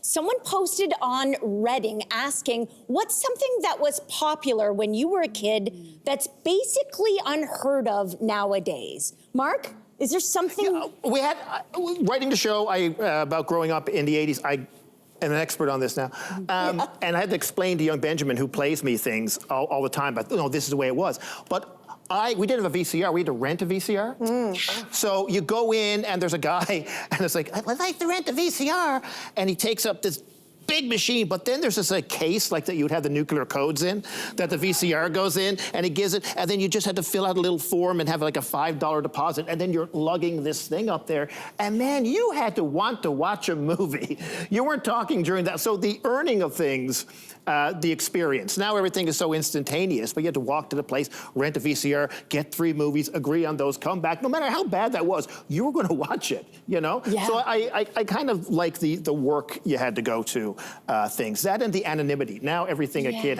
Someone posted on Reddit asking, what's something that was popular when you were a kid that's basically unheard of nowadays? Mark, is there something? Yeah, we had, writing the show about growing up in the 80s, I am an expert on this now. And I had to explain to young Benjamin, who plays me, things all the time, but this is the way it was. But we didn't have a VCR, we had to rent a VCR. So you go in and there's a guy and it's like, I'd like to rent a VCR. And he takes up this big machine, but then there's this case like that you'd have the nuclear codes in, that the VCR goes in, and he gives it, and then you just had to fill out a little form and have like a $5 deposit, and then you're lugging this thing up there, and man, you had to want to watch a movie. You weren't talking during that, so the earning of things, the experience. Now everything is so instantaneous, but you had to walk to the place, rent a VCR, get 3 movies, agree on those, come back. No matter how bad that was, you were going to watch it, you know? Yeah. So I kind of like the work you had to go to things. That and the anonymity. Now everything a kid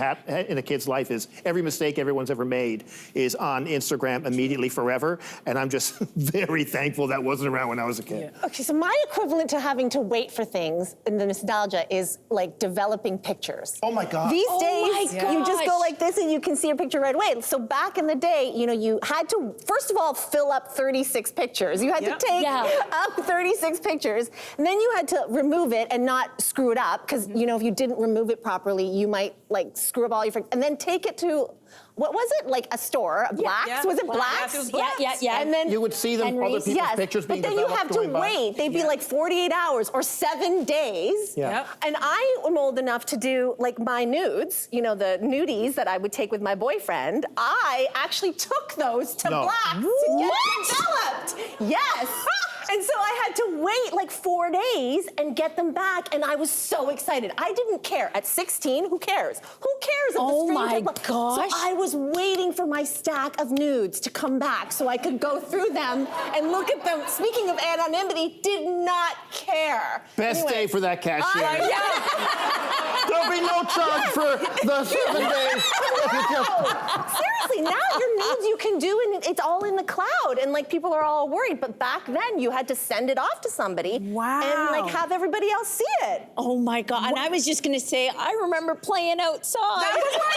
in a kid's life is, every mistake everyone's ever made is on Instagram immediately forever, and I'm just very thankful that wasn't around when I was a kid. Yeah. Okay, so my equivalent to having to wait for things in the nostalgia is like developing pictures. Oh my God. These days, you just go gosh. like this and you can see a picture right away. So back in the day, you had to, first of all, fill up 36 pictures. You had to take up 36 pictures, and then you had to remove it and not screw it up, because if you didn't remove it properly, you might like screw up all your, and then take it to, what was it, like a store, Blacks? Was it Blacks? It was Blacks. Yeah. And then you would see them, other people's pictures being developed. But then you have to wait. They'd be like 48 hours or 7 days. Yeah. And I am old enough to do like my nudes, the nudies that I would take with my boyfriend. I actually took those to Blacks to get developed. Yes. And so I had to wait like 4 days and get them back, and I was so excited. I didn't care. At 16, who cares? Who cares if Oh the my stranger... gosh. So I was waiting for my stack of nudes to come back so I could go through them and look at them. Speaking of anonymity, did not care. Best day for that cashier. Yeah. There'll be no charge for the 7 days. Seriously, now your nudes you can do, and it's all in the cloud, and like people are all worried. But back then, you had to send it off to somebody and like have everybody else see it. Oh my God, and I was just gonna say, I remember playing outside. That was my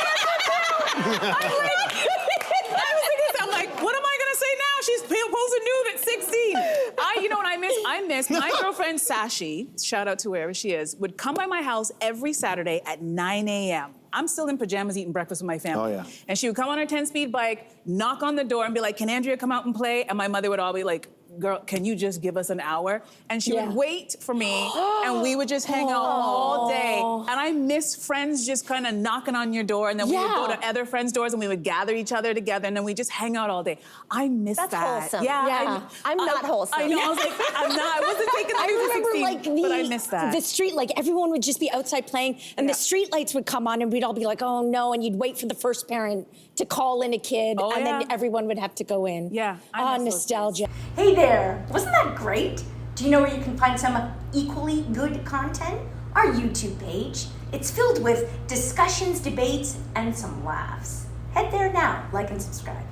I'm like, what am I gonna say now? She's posting nude at 16. You know what I miss? I miss my girlfriend Sashi, shout out to wherever she is, would come by my house every Saturday at 9 a.m. I'm still in pajamas eating breakfast with my family. Oh, yeah. And she would come on her 10-speed bike, knock on the door and be like, can Andrea come out and play? And my mother would all be like, girl, can you just give us an hour? And she would wait for me, and we would just hang out all day. And I miss friends just kind of knocking on your door, and then we would go to other friends' doors, and we would gather each other together, and then we just hang out all day. I miss that. That's wholesome. Yeah. I'm not wholesome. I know, I was like, I wasn't taking the 16, but I miss that. The street, like everyone would just be outside playing, and the street lights would come on, and we'd all be like, oh no, and you'd wait for the first parent to call in a kid, and then everyone would have to go in. Yeah, I miss nostalgia. Hey there, wasn't that great? Do you know where you can find some equally good content? Our YouTube page. It's filled with discussions, debates, and some laughs. Head there now, like and subscribe.